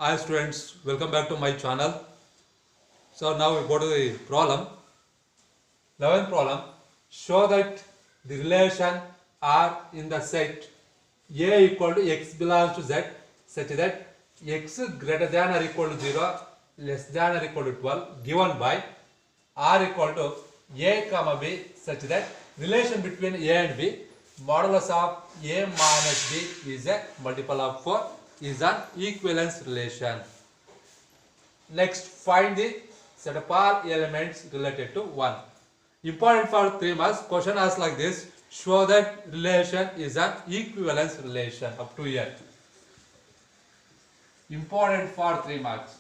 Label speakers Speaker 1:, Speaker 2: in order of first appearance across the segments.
Speaker 1: Hi students, welcome back to my channel. So now we go to the problem. 11th problem. Show that the relation R in the set A equal to X belongs to Z such that X greater than or equal to 0 less than or equal to 12 given by R equal to A comma B such that relation between A and B modulus of A minus B is a multiple of 4 is an equivalence relation. Next, find the set of all elements related to 1. Important for 3 marks. Question asks like this. Show that relation is an equivalence relation up to here. Important for 3 marks.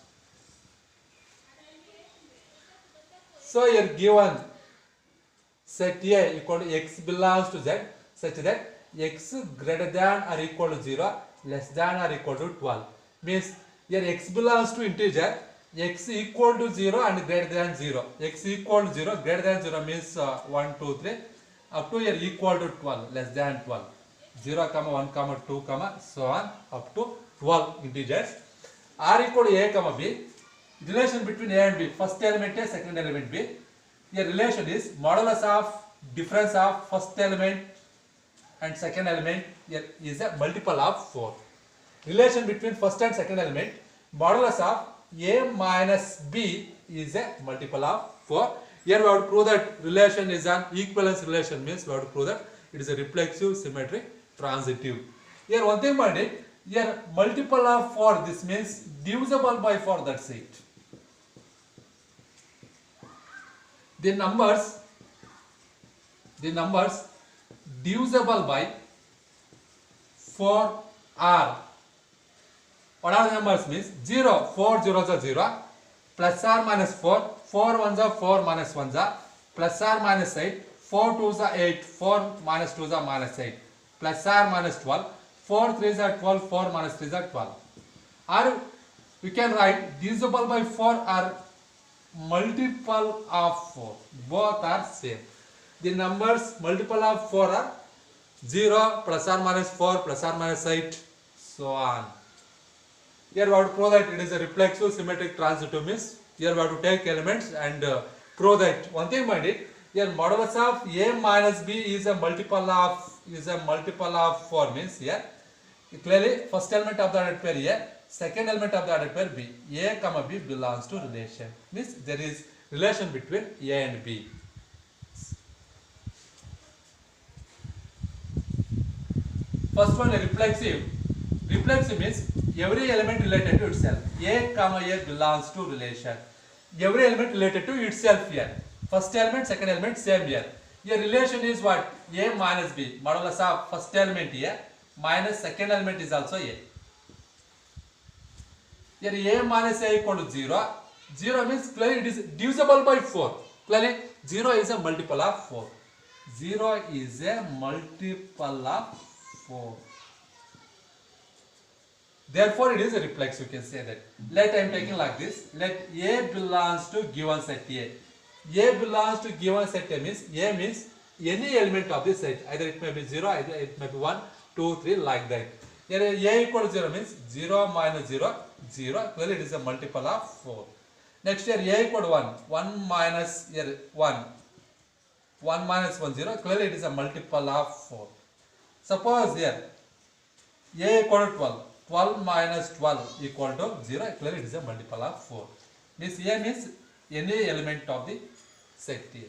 Speaker 1: So here given set A equal to X belongs to Z such that X greater than or equal to 0 less than or equal to 12 means here X belongs to integer X equal to 0 and greater than 0. X equal to 0 greater than 0 means 1 2 3 up to here equal to 12 less than 12 0 comma 1 comma 2 comma so on up to 12 integers. R equal to A comma B, relation between A and B, first element A, second element B. Here relation is modulus of difference of first element and second element here is a multiple of 4. Relation between first and second element modulus of A minus B is a multiple of 4. Here we have to prove that relation is an equivalence relation means we have to prove that it is a reflexive, symmetric, transitive. Here one thing about it, here multiple of 4 this means divisible by 4, that's it. The numbers divisible by 4 are, what are the numbers means 0, 4 zeros are 0, plus or minus 4, 4 ones are 4 minus 1s are, plus or minus 8, 4 2s are 8, 4 minus 2s are minus 8, plus or minus 12, 4 3s are 12, 4 minus 3s are 12. Or we can write divisible by 4 are multiple of 4, both are same. The numbers multiple of 4 are 0, plus or minus 4, plus or minus 8, so on. Here we have to prove that it is a reflexive, symmetric, transitive means here we have to take elements and prove that. One thing mind it, here modulus of A minus B is a multiple of 4 means here clearly first element of the ordered pair A, second element of the ordered pair B. A comma B belongs to relation means there is relation between A and B. First one reflexive. Reflexive means every element related to itself. A comma A belongs to relation. Every element related to itself here. First element, second element, same here. Here relation is what? A minus B. Modulus of first element A minus second element is also A. Here A minus A equal to 0. 0 means clearly it is divisible by 4. Clearly 0 is a multiple of 4. 0 is a multiple of 4. Therefore, it is a reflex. You can say that. Let I am taking like this. Let A belongs to given set A. A belongs to given set A means any element of this set. Either it may be 0, either it may be 1, 2, 3, like that. Here A equal to 0 means 0 minus 0, 0. Clearly, it is a multiple of 4. Next here A equal to 1, 1 minus here 1. 1 minus 1, 0. Clearly, it is a multiple of 4. Suppose here A equal to 12. 12 minus 12 equal to 0. Clearly it is a multiple of 4. This A means any element of the set A.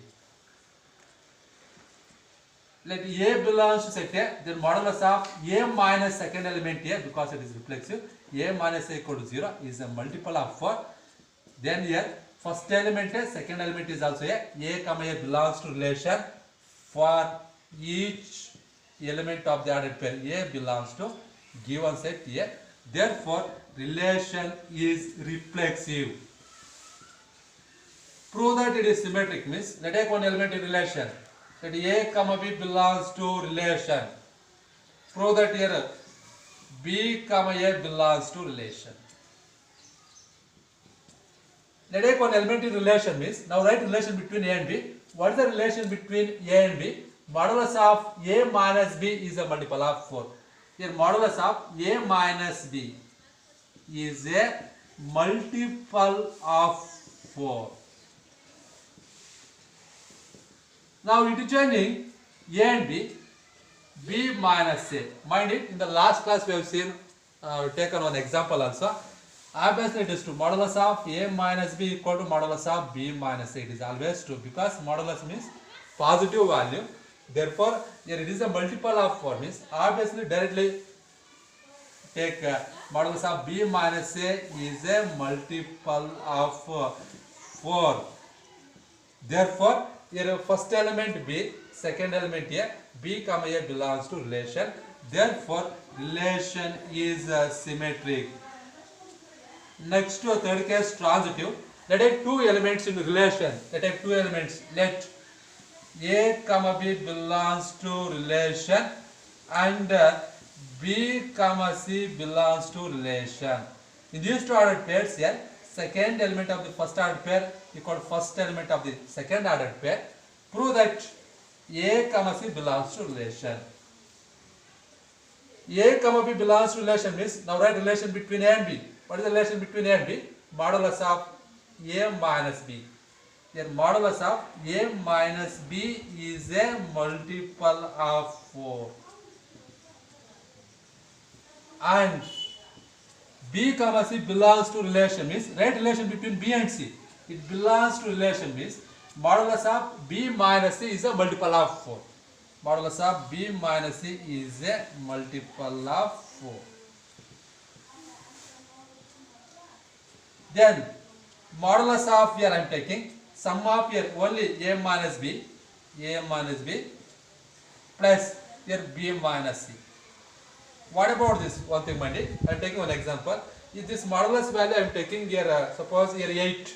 Speaker 1: Let A belongs to set A, then modulus of A minus second element A, because it is reflexive, A minus A equal to 0 is a multiple of 4. Then here first element A, second element is also A comma A belongs to relation for each element of the ordered pair A belongs to given set A. Therefore, relation is reflexive. Prove that it is symmetric means let take one element in relation. That A comma B belongs to relation. Prove that here B comma A belongs to relation. Let take one element in relation means now write relation between A and B. What is the relation between A and B? Modulus of A minus B is a multiple of 4. Here modulus of A minus B is a multiple of 4. Now interchanging A and B minus A. Mind it, in the last class we have seen, taken one example also. Obviously it is true. Modulus of A minus B equal to modulus of B minus A. It is always true because modulus means positive value. Therefore, here it is a multiple of 4 means obviously directly take modulus of B minus A is a multiple of 4. Therefore, here first element B, second element A, B comma A belongs to relation. Therefore, relation is symmetric. Next to third case, transitive. Let take two elements in relation. Let take two elements. Let A comma B belongs to relation and B comma C belongs to relation. In these two ordered pairs here, second element of the first ordered pair equal to first element of the second ordered pair. Prove that A comma C belongs to relation. A comma B belongs to relation means now write relation between A and B. What is the relation between A and B? Modulus of A minus B. Here modulus of A minus B is a multiple of 4. And B comma C belongs to relation means write relation between B and C. It belongs to relation means modulus of B minus C is a multiple of 4. Modulus of B minus C is a multiple of 4. Then modulus of here I am taking sum of here only A minus B plus here B minus C. What about this one thing, mind it? I am taking one example. If this modulus value I am taking here, suppose here 8.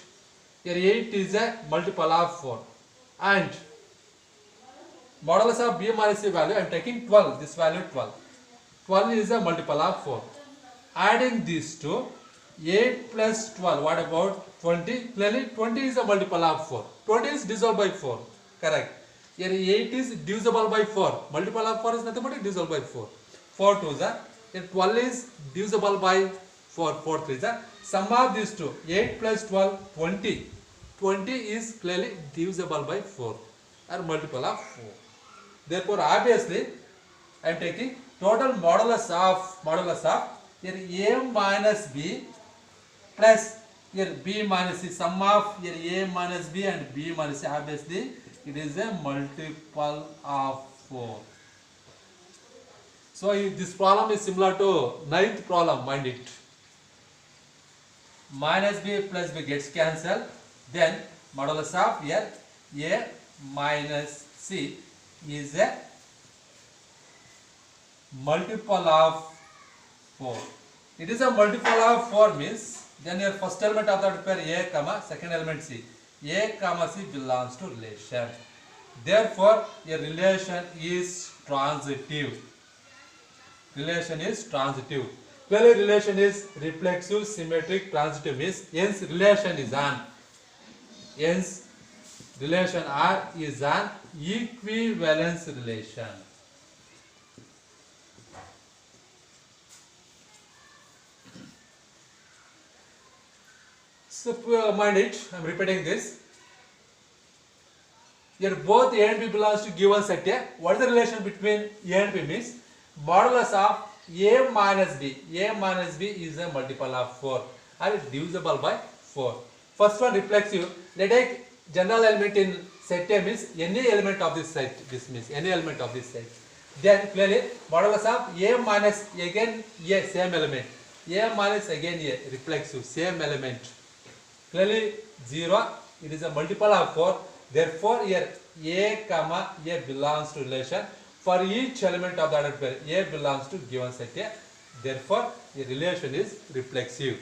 Speaker 1: Here 8 is a multiple of 4. And modulus of B minus C value I am taking 12. This value 12. 12 is a multiple of 4. Adding these two, 8 plus 12, what about 20? Clearly 20 is a multiple of 4. 20 is divisible by 4. Correct. Here 8 is divisible by 4. Multiple of 4 is nothing but divisible by 4. 4 2s are. Here 12 is divisible by 4. 4 3s are. Sum of these two, 8 plus 12, 20. 20 is clearly divisible by 4 or multiple of 4. Therefore, obviously, I am taking total modulus of here A minus B plus here B minus C, sum of here A minus B and B minus C, obviously it is a multiple of 4. So this problem is similar to 9th problem, mind it. Minus B plus B gets cancelled, then modulus of here A minus C is a multiple of 4. It is a multiple of 4 means then your first element of that pair A comma second element C. A comma C belongs to relation. Therefore, a relation is transitive. Relation is transitive. Clearly, relation is reflexive, symmetric, transitive means hence relation is an. Hence, relation R is an equivalence relation. So mind it, I am repeating this. Here both A and B belongs to given set A. What is the relation between A and B means modulus of A minus B. A minus B is a multiple of 4 or divisible by 4. First one reflexive. Let take general element in set A means any element of this set. This means any element of this set. Then clearly modulus of A minus again A same element. A minus again A reflexive same element. Clearly 0. It is a multiple of 4. Therefore here A comma A belongs to relation. For each element of the ordered pair, A belongs to given set A. Therefore, a relation is reflexive.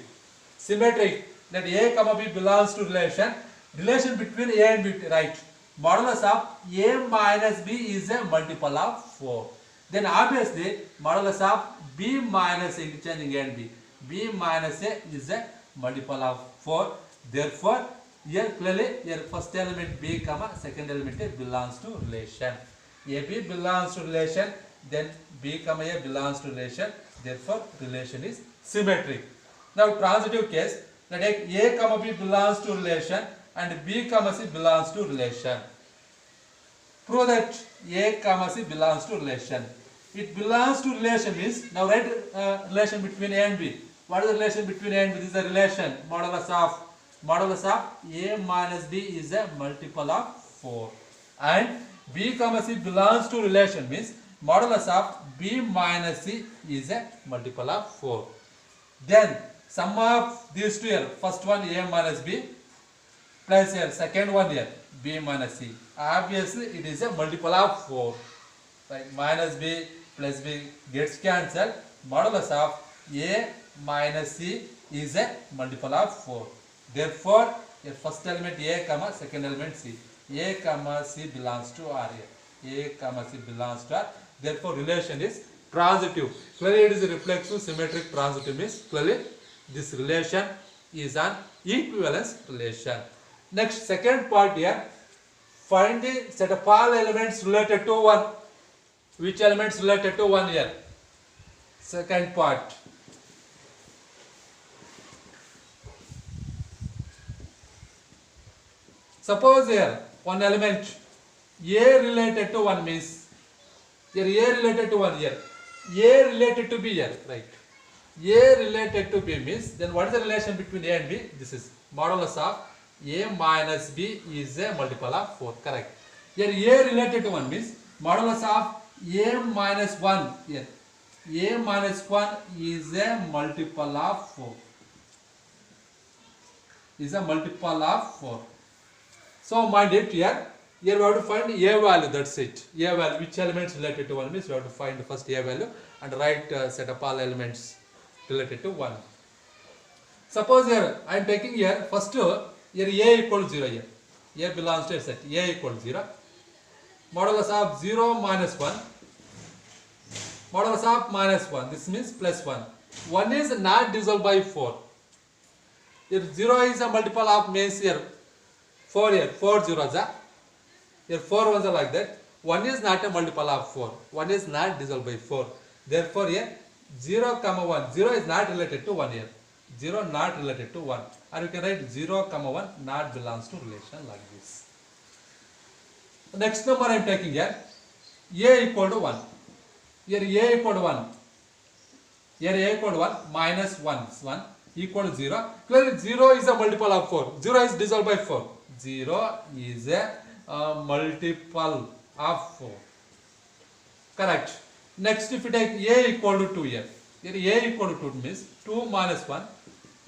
Speaker 1: Symmetric. Let A comma B belongs to relation. Relation between A and B, right? Modulus of A minus B is a multiple of 4. Then obviously, modulus of B minus interchanging A and B. B minus A is a multiple of 4. Therefore, here clearly, your first element B comma second element A belongs to relation. AB belongs to relation, then B comma A belongs to relation. Therefore, relation is symmetric. Now transitive case, let A comma B belongs to relation and B comma C belongs to relation. Prove that A comma C belongs to relation. It belongs to relation means, now write relation between A and B. What is the relation between A and B? This is the relation modulus of A minus B is a multiple of 4. And B comma C belongs to relation means modulus of B minus C is a multiple of 4. Then sum of these two here, first one A minus B plus here, second one here B minus C. Obviously it is a multiple of 4. Right? Minus B plus B gets cancelled. Modulus of A minus C is a multiple of 4. Therefore, your first element A comma second element C. A comma C belongs to R here. A comma C belongs to R. Therefore, relation is transitive. Clearly, it is a reflexive symmetric transitive means clearly this relation is an equivalence relation. Next, second part here. Find the set of all elements related to 1. Which elements related to 1 here? Second part. Suppose here one element A related to 1 means here A related to 1 here. A related to B here, right? A related to B means then what is the relation between A and B? This is modulus of A minus B is a multiple of 4, correct. Here A related to 1 means modulus of A minus 1 here. A minus 1 is a multiple of 4. Is a multiple of 4. So mind it here. Here we have to find A value, that's it. A value, which elements related to 1 means we have to find the first A value and write set up all elements related to 1. Suppose here I am taking here first here A equals 0 here. A belongs to a set. A equals 0. Modulus of 0 minus 1. Modulus of minus 1. This means plus 1. 1 is not divisible by 4. Here 0 is a multiple of means here 4 here. 4 zeros are. Here 4 ones are like that. 1 is not a multiple of 4. 1 is not divisible by 4. Therefore here 0 comma 1. 0 is not related to 1 here. 0 not related to 1. Or you can write 0 comma 1 not belongs to relation like this. The next number I am taking here. A equal to 1. Here A equal to 1. Here A equal to 1 minus 1 equal to 0. Clearly 0 is a multiple of 4. 0 is divisible by 4. 0 is a multiple of 4. Correct. Next, if you take A equal to 2 here. Here A equal to 2 means 2 minus 1.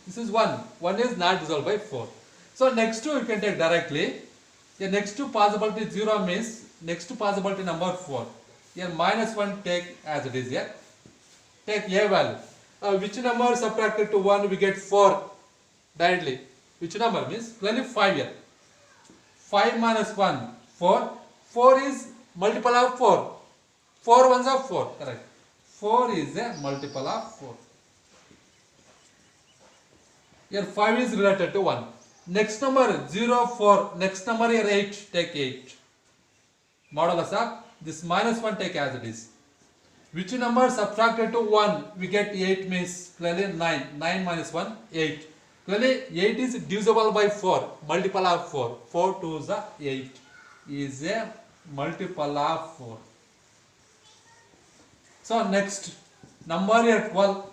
Speaker 1: This is 1. 1 is not divisible by 4. So next 2 you can take directly. Here next to possibility 0 means next to possibility number 4. Here minus 1 take as it is here. Take A value. Which number subtracted to 1 we get 4 directly. Which number means clearly 5 here. 5 minus 1 4. 4 is multiple of 4. 4 ones are 4. Correct. 4 is a multiple of 4. Here 5 is related to 1. Next number 0, 4. Next number here 8. Take 8. Modulus of this minus 1 take as it is. Which number subtracted to 1 we get 8 means clearly 9. 9 minus 1 8. Clearly 8 is divisible by 4. Multiple of 4. 4 2 is 8. Is a multiple of 4. So next number here 12.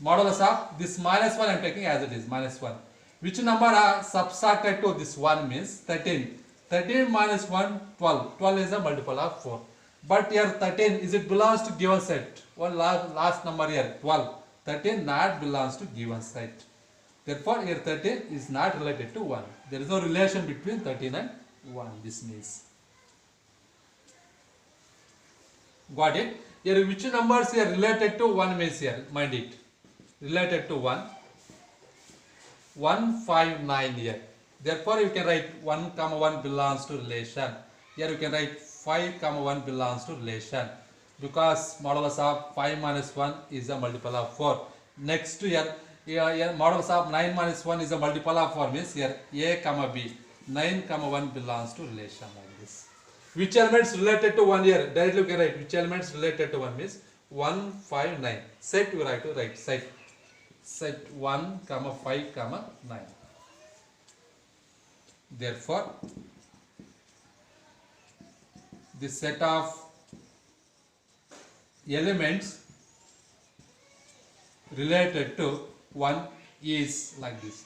Speaker 1: Modulus of this minus 1 I am taking as it is minus 1. Which number are subtracted to this 1 means 13. 13 minus 1 12. 12 is a multiple of 4. But here 13 is it belongs to given set. One last number here 12. 13 not belongs to given set. Therefore here 13 is not related to 1. There is no relation between 13 and 1. This means. Got it? Here which numbers here related to 1 means here. Mind it. Related to 1. 1 5 9 here. Therefore you can write 1 comma 1 belongs to relation. Here you can write 5 comma 1 belongs to relation. Because modulus of 5 minus 1 is a multiple of 4. Next here, modulus of 9 minus 1 is a multiple of 4 means here A comma B. 9 comma 1 belongs to relation like this. Which elements related to 1 here? Directly you can write which elements related to 1 means 1 5 9. Set you write to write set. set 1 comma 5 comma 9. Therefore the set of elements related to 1 is like this.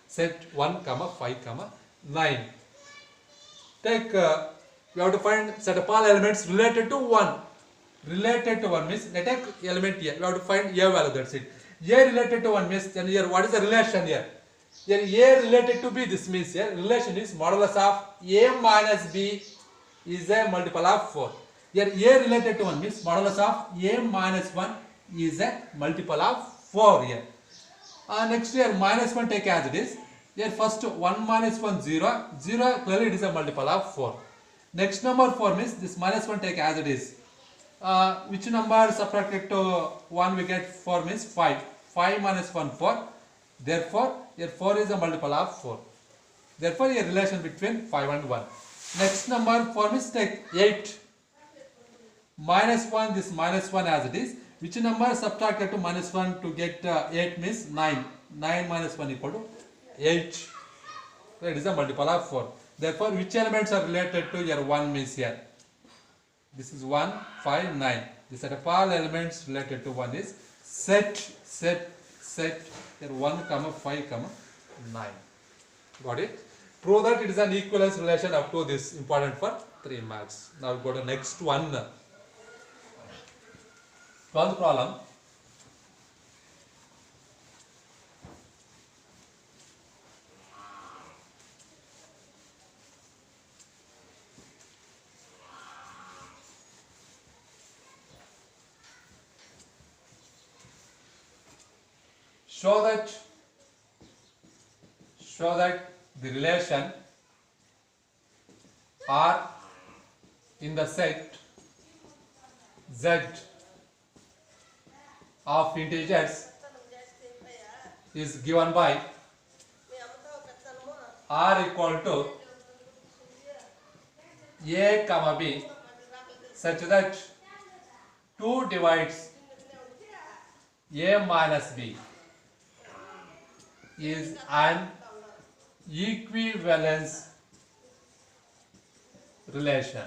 Speaker 1: Set 1 comma 5 comma 9. Take we have to find set of all elements related to 1. Related to 1 means let take element here. We have to find a value, that's it. A related to 1 means then here what is the relation here? Here A related to B, this means here relation is modulus of A minus B is a multiple of 4. Here A related to 1 means modulus of A minus 1 is a multiple of 4 here. Next here minus 1 take as it is. Here first 1 minus 1 0, 0 clearly it is a multiple of 4. Next number 4 means this minus 1 take as it is. Which number subtracted to 1 we get 4 means 5. 5 minus 1 4. Therefore here 4 is a multiple of 4. Therefore a relation between 5 and 1. Next number 4 means take 8. Minus 1, this minus 1 as it is. Which number subtracted to minus 1 to get 8 means 9. 9 minus 1 equal to 8. So it is a multiple of 4. Therefore which elements are related to your 1 means here. This is 1, 5, 9. The set of all elements related to 1 is set here 1 comma 5 comma 9. Got it? Prove that it is an equivalence relation up to this, important for 3 marks. Now go to next one. 12th problem. Show that the relation R in the set Z of integers is given by R equal to A comma B such that 2 divides A minus B is an equivalence relation.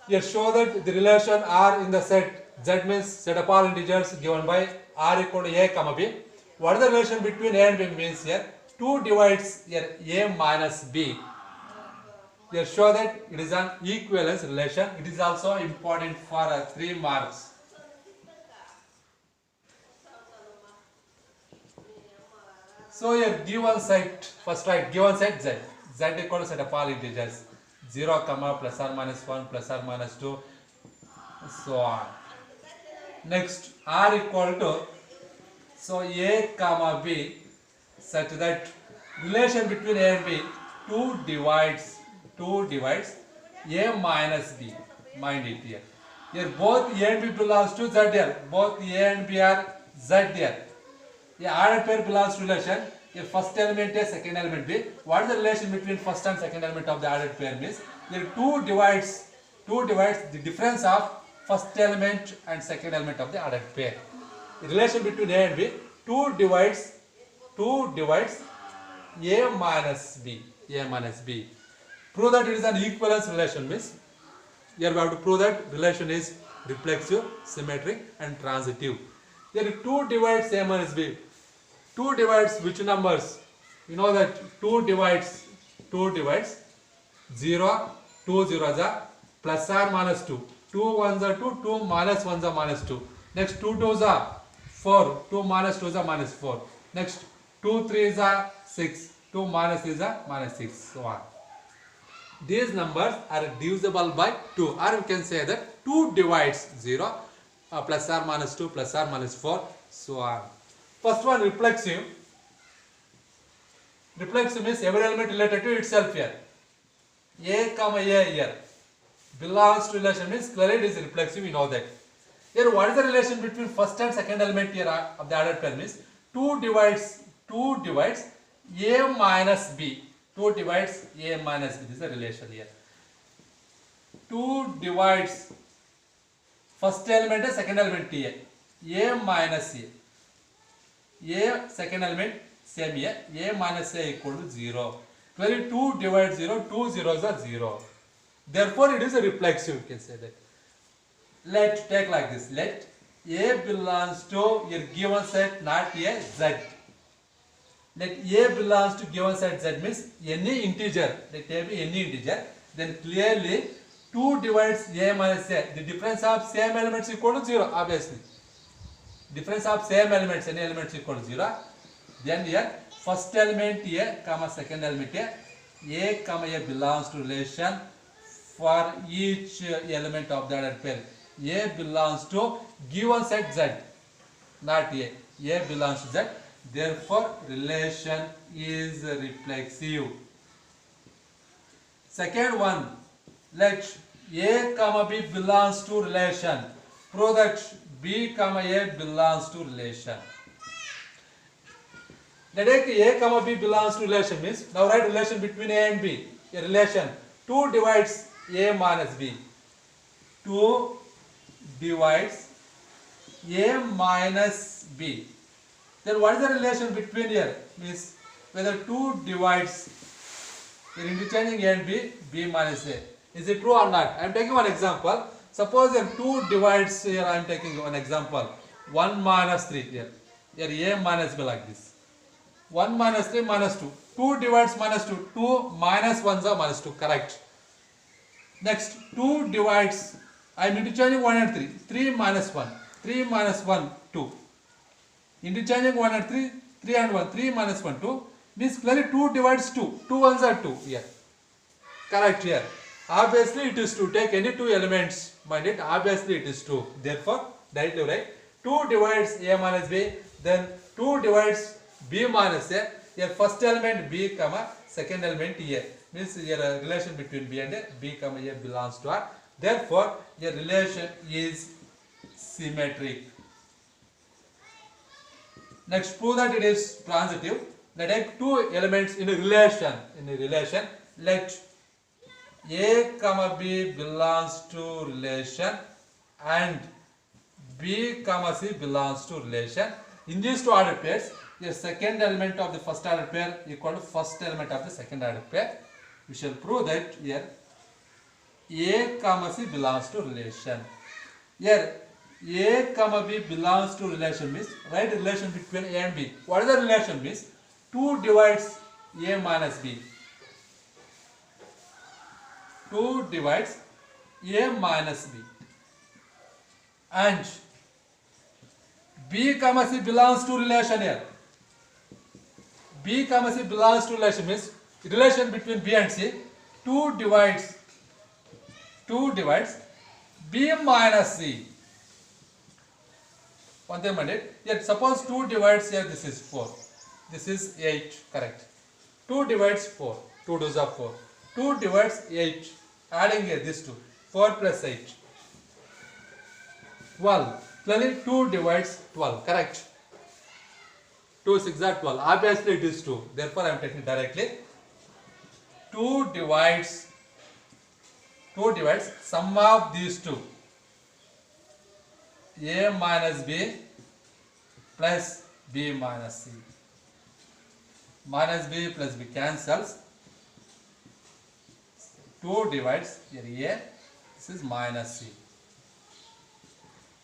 Speaker 1: Here show that the relation R in the set Z means set of all integers given by R equal to A comma B. What is the relation between A and B means here 2 divides here A minus B. Here show that it is an equivalence relation. It is also important for 3 marks. So here given set, first write given set Z. Z equal to set of all integers 0 comma plus or minus 1 plus or minus 2 so on. Next R equal to so A comma B such that relation between A and B 2 divides A minus B. Mind it here. Here both A and B belongs to Z here. Both A and B are Z here. A added pair belongs to relation. Here first element A, second element B. What is the relation between first and second element of the added pair means? Here 2 divides the difference of first element and second element of the added pair. The relation between A and B 2 divides A minus B. Prove that it is an equivalence relation means here we have to prove that relation is reflexive, symmetric and transitive. Here 2 divides A minus B. 2 divides which numbers? You know that 2 divides 0, 2 zeros are plus or minus 2. 2 ones are 2, 2 minus 1s are minus 2. Next 2 2s are 4, 2 minus 2s are minus 4. Next 2 3s are 6, 2 minus 3s are minus 6, so on. These numbers are divisible by 2, or you can say that 2 divides 0, plus or minus 2, plus or minus 4, so on. First one reflexive. Reflexive means every element related to itself here. A comma A here belongs to relation means clearly it is reflexive, you know that. Here what is the relation between first and second element here of the added pair means 2 divides A minus B. 2 divides A minus B. This is the relation here. 2 divides first element and second element here. A minus A. A second element same here. A minus A equal to 0. Clearly 2 divides 0, 2 zeros are 0. Therefore it is a reflexive, you can say that. Let take like this. Let A belongs to your given set, not a Z. Let A belongs to given set Z means any integer. Let A be any integer. Then clearly 2 divides A minus A. The difference of same elements equal to 0, obviously. Difference of same elements, any elements equal to 0. Then here first element A comma second element A comma A belongs to relation for each element of the ordered pair. A belongs to given set Z, not A. A belongs to Z. Therefore relation is reflexive. Second one, let A comma B belongs to relation. Prove that B comma A belongs to relation. Let A comma B belongs to relation means, now write relation between A and B. A relation 2 divides A minus B. 2 divides A minus B. Then what is the relation between here? Means whether 2 divides, you are interchanging A and B, B minus A. Is it true or not? I am taking one example. Suppose here 2 divides, here I am taking one example. 1 minus 3 here. Here A minus B like this. 1 minus 3 minus 2. 2 divides minus 2. 2 minus 1 is minus 2. Correct. Next 2 divides, I am interchanging 1 and 3. 3 minus 1. 3 minus 1, 2. Interchanging 1 and 3. 3 and 1. 3 minus 1, 2. Means clearly 2 divides 2. 2 ones are 2 here. Correct here. Obviously it is 2. Take any two elements. Mind it. Obviously it is 2. Therefore directly write 2 divides A minus B. Then 2 divides B minus A. Your first element B comma second element A. Means your relation between B and A. B comma A belongs to R. Therefore your relation is symmetric. Next, prove that it is transitive. Let take two elements in a relation. Let A comma B belongs to relation and B comma C belongs to relation. In these two ordered pairs, the second element of the first ordered pair equal to first element of the second ordered pair. We shall prove that here A comma C belongs to relation. Here A comma B belongs to relation means write relation between A and B. What is the relation means? 2 divides A minus B. 2 divides A minus B. And B comma C belongs to relation here. B comma C belongs to relation means relation between B and C. 2 divides B minus C. One thing minded. Yet suppose 2 divides here, this is 4. This is 8, correct. 2 divides 4. 2 2s are 4. 2 divides 8. Adding here this 2. 4 plus 8. 12. Clearly 2 divides 12, correct. 2 6 are 12. Obviously it is 2. Therefore I am taking directly. 2 divides sum of these two. A minus B plus B minus C. Minus B plus B cancels. 2 divides here A. This is minus C.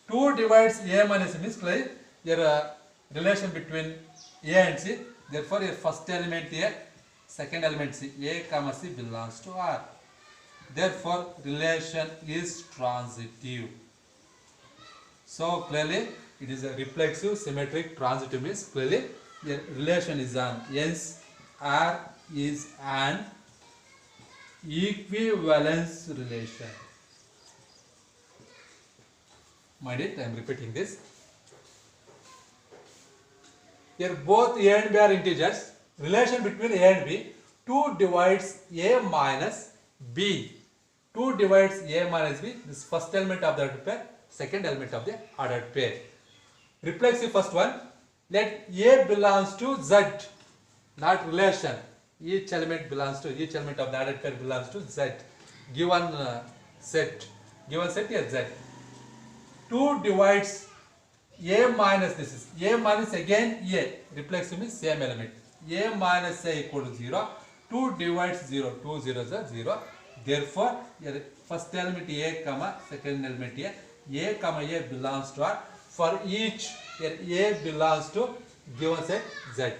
Speaker 1: 2 divides A minus C means clearly your relation between A and C. Therefore your first element A, second element C. A comma C belongs to R. Therefore relation is transitive. So clearly it is a reflexive, symmetric, transitive means clearly the relation is on. Hence R is an equivalence relation. Mind it, I am repeating this. Here both A and B are integers. Relation between A and B. 2 divides A minus B. 2 divides A minus B. This first element of the ordered pair. Second element of the ordered pair. Reflexive first one. Let A belongs to Z. Not relation. Each element belongs to, each element of the ordered pair belongs to Z. Given set. Given set here Z. 2 divides A minus this is A minus again A reflexive means same element. A minus A equal to 0. 2 divides 0. 2 zeros are 0. Therefore, here first element A comma second element A comma A belongs to R. For each here A belongs to given set Z.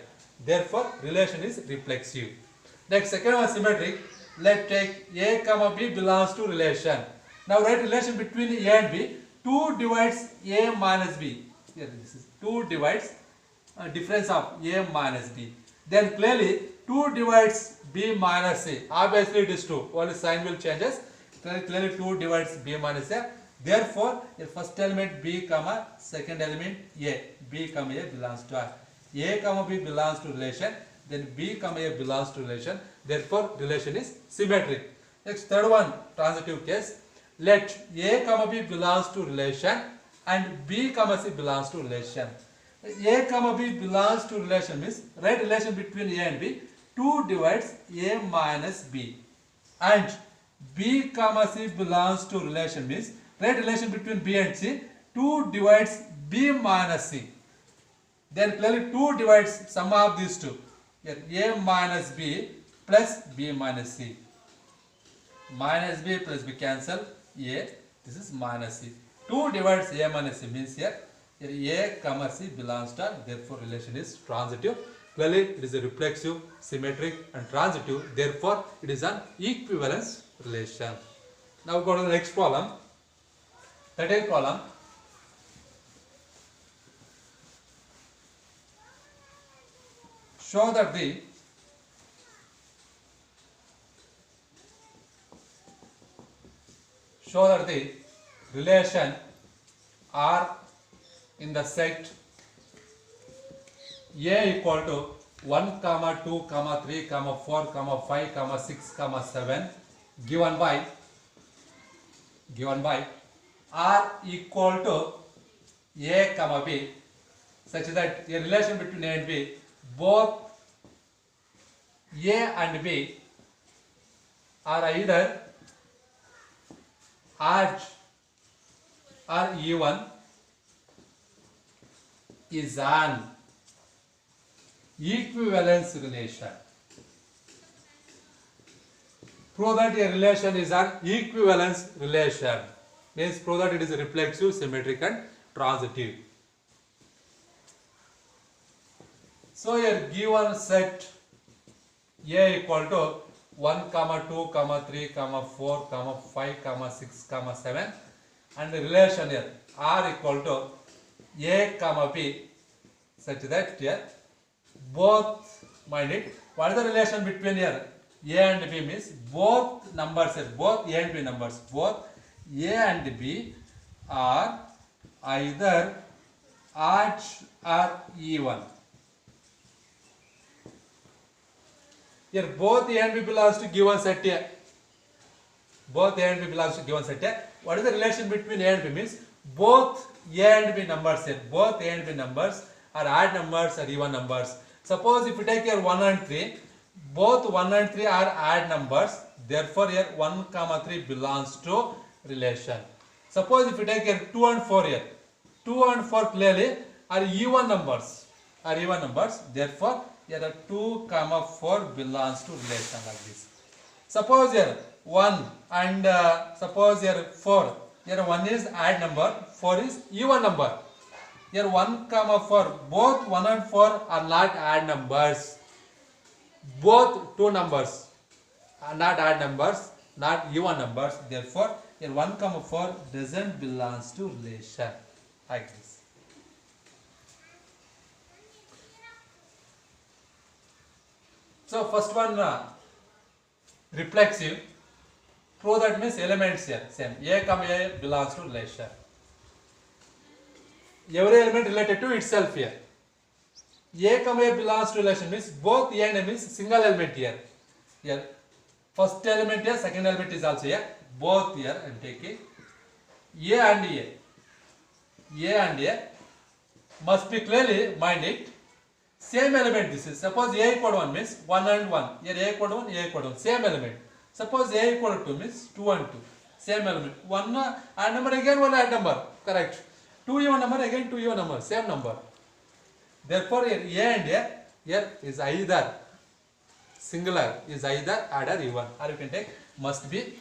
Speaker 1: Therefore, relation is reflexive. Next, second one symmetric. Let's take A comma B belongs to relation. Now write relation between A and B. 2 divides A minus B. Here this is 2 divides difference of A minus B. Then clearly 2 divides B minus C. Obviously it is 2. Only sign will changes. Clearly 2 divides B minus A. Therefore, the first element B comma second element A. B comma A belongs to R. A comma B belongs to relation. Then B comma A belongs to relation. Therefore, relation is symmetric. Next, third one, transitive case. Let A comma B belongs to relation and B comma C belongs to relation. A comma B belongs to relation means write relation between A and B. 2 divides A minus B. And B comma C belongs to relation means write relation between B and C. 2 divides B minus C. Then clearly 2 divides sum of these two. Here A minus B plus B minus C. Minus B plus B cancel A. This is minus C. 2 divides A minus C means here A comma C belongs to R. Therefore relation is transitive. Clearly it is a reflexive, symmetric and transitive. Therefore it is an equivalence relation. Now go to the next problem. 13th column. Show that the relation R in the set A equal to 1, 2, 3, 4, 5, 6, 7 given by R equal to A comma B such that a relation between A and B, both A and B are either odd or even is an equivalence relation. Prove that a relation is an equivalence relation. Means prove that it is reflexive, symmetric and transitive. So here given set A equal to 1, 2, 3, 4, 5, 6, 7 and the relation here R equal to A comma B such that here both mind it. What is the relation between here A and B means both numbers here, both A and B numbers, both A and B are either odd or even. Here both A and B belongs to given set A. Both A and B belongs to given set A. What is the relation between A and B means both A and B numbers here, both A and B numbers are odd numbers or even numbers. Suppose if you take here 1 and 3, both 1 and 3 are odd numbers. Therefore here 1, 3 belongs to relation. Suppose if you take here 2 and 4 here, 2 and 4 clearly are even numbers. Therefore here the 2, 4 belongs to relation like this. Suppose here 1 and suppose here 4. Here 1 is odd number, 4 is even number. Here 1, 4, both 1 and 4 are not odd numbers. Both two numbers are not odd numbers, not even numbers. Therefore, here 1, 4 doesn't belongs to relation like this. So first one reflexive. Prove that means elements here same. A belongs to relation. Every element related to itself here. A belongs to relation means both A and A means single element here. Here first element here, second element is also here. Both here I am taking A and A. A and A must be clearly mind it. Same element this is. Suppose A equal to 1 means 1 and 1. Here A equal to 1, A equal to 1. Same element. Suppose A equal to 2 means 2 and 2. Same element. 1 odd number again, 1 odd number. Correct. two even number, again two even number, same number. Therefore here A and A here is either singular, is either odd or even, or you can take must be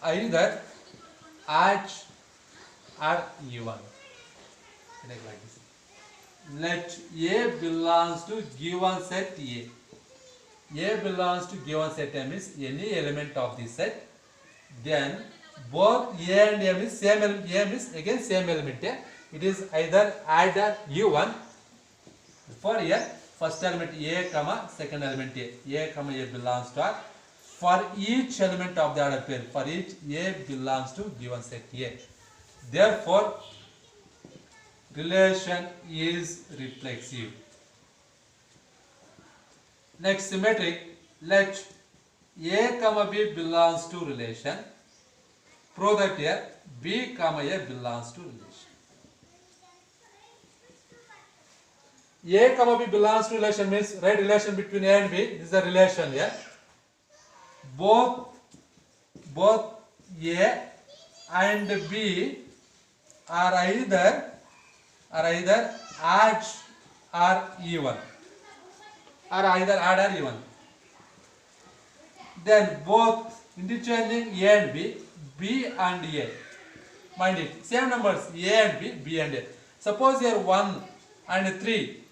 Speaker 1: either odd or even. Like this. Let A belongs to given set A. A belongs to given set A means any element of the set. Then both A and M is same element. A means again same element A. It is either odd or even. For here, first element A, comma second element A, comma A belongs to R. For each element of the order pair, for each A belongs to given set A. Therefore, relation is reflexive. Next, symmetric. Let A, comma B belongs to relation. Prove that here B, comma A belongs to relation. A, comma B belongs to relation means right relation between A and B. This is the relation here. Both A and B are either odd or even. Are either odd or even. Then both interchanging A and B and A. Mind it, same numbers A and B and A. Suppose here 1 and 3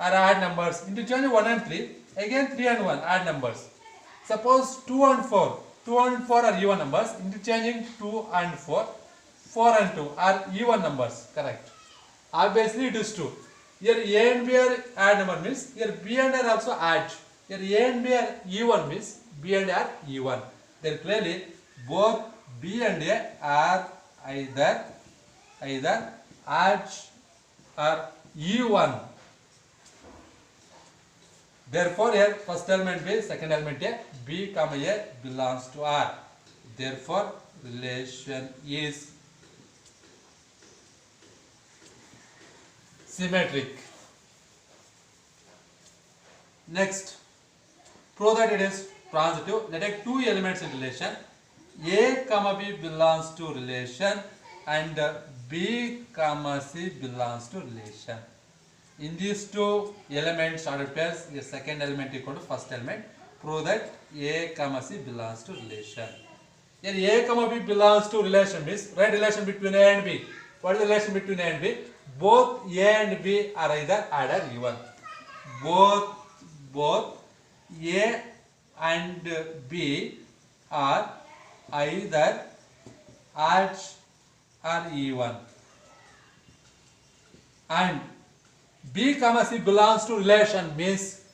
Speaker 1: are odd numbers. Interchanging 1 and 3, again 3 and 1 odd numbers. Suppose 2 and 4 are even numbers. Interchanging 2 and 4 and 2 are even numbers. Correct. Obviously it is true. Here A and B are odd number means here B and A are also odd. Here A and B are even means B and A are even. Then clearly both B and A are either odd or even. Therefore here first element B, second element A, B, comma A belongs to R. Therefore relation is symmetric. Next, prove that it is transitive. Let us take two elements in relation. A, comma B belongs to relation and B, comma C belongs to relation. In these two elements ordered pairs, the second element equal to first element. Prove that A, comma C belongs to relation. Here A, comma B belongs to relation means right relation between A and B. What is the relation between A and B? Both A and B are either odd or even. Both A and B are either odd or even. And B, comma C belongs to relation means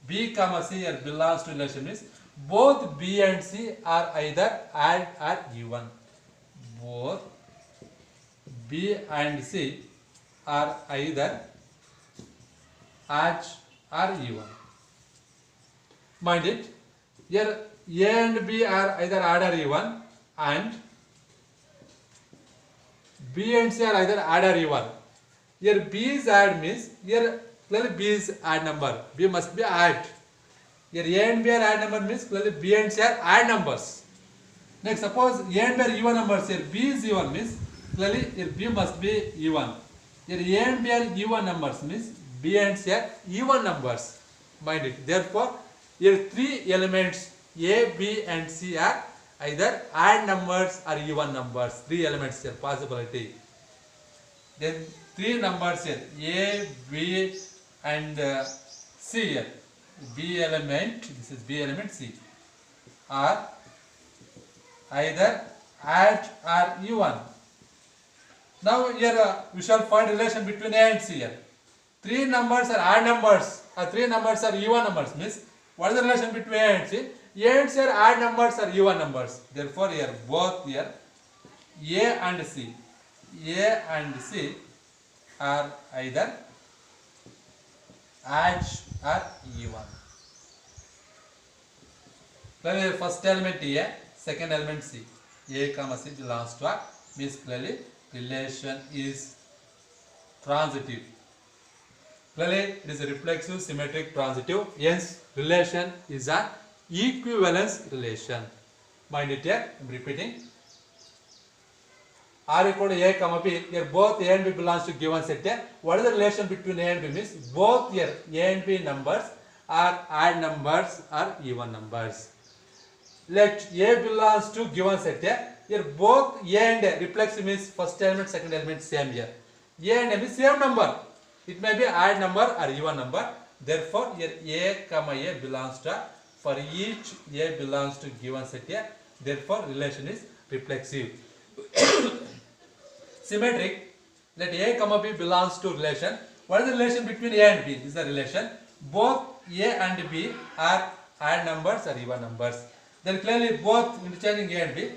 Speaker 1: B, comma C here belongs to relation means both B and C are either odd or even. Both B and C are either odd or even. Mind it, here A and B are either odd or even and B and C are either odd or even. Here B is odd means here clearly B is odd number. B must be odd. Here A and B are odd number means clearly B and C are odd numbers. Next, suppose A and B are even numbers. Here B is even means clearly here B must be even. Here A and B are even numbers means B and C are even numbers. Mind it. Therefore, here three elements A, B and C are either odd numbers or even numbers. Three elements here, possibility. Then three numbers here A, B and C here. B element, this is B element C, are either odd or even. Now here we shall find relation between A and C here. Three numbers are odd numbers or three numbers are even numbers means what is the relation between A and C? A and C are odd numbers or even numbers. Therefore here both here A and C are either odd or even. Clearly first element A, second element C. A, comma C belongs to R means clearly relation is transitive. Clearly it is a reflexive, symmetric, transitive. Hence relation is an equivalence relation. Mind it here, I am repeating. are equal to A comma B. Here both A and B belongs to given set A. What is the relation between A and B? Means both here A and B numbers are odd numbers or even numbers. Let A belongs to given set A. Here both A and A, reflexive means first element, second element same here. A and A means same number. It may be odd number or even number. Therefore here A comma A belongs to, for each A belongs to given set A. Therefore relation is reflexive. Symmetric. Let A comma B belongs to relation. What is the relation between A and B? This is the relation. Both A and B are odd numbers or even numbers. Then clearly both interchanging A and B.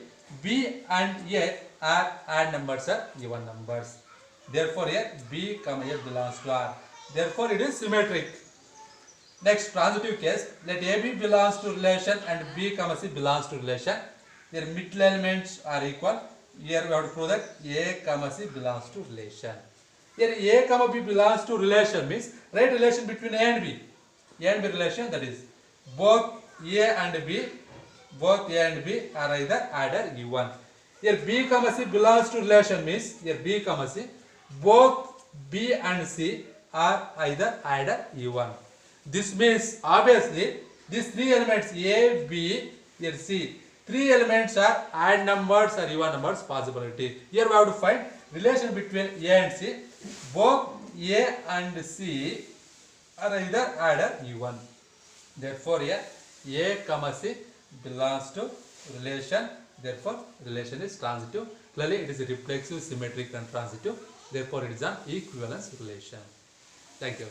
Speaker 1: B and A are odd numbers or even numbers. Therefore here B comma A belongs to R. Therefore it is symmetric. Next transitive case. Let AB belongs to relation and B comma C belongs to relation. Their middle elements are equal. Here we have to prove that A comma C belongs to relation. Here A comma B belongs to relation means write relation between A and B. A and B relation, that is both A and B are either odd or even. Here B comma C belongs to relation means here B comma C both B and C are either odd or even. This means obviously these three elements A, B, here C, three elements are odd numbers or even numbers possibility. Here we have to find relation between A and C. Both A and C are either odd or even. Therefore here A comma C belongs to relation. Therefore relation is transitive. Clearly it is reflexive, symmetric and transitive. Therefore it is an equivalence relation. Thank you.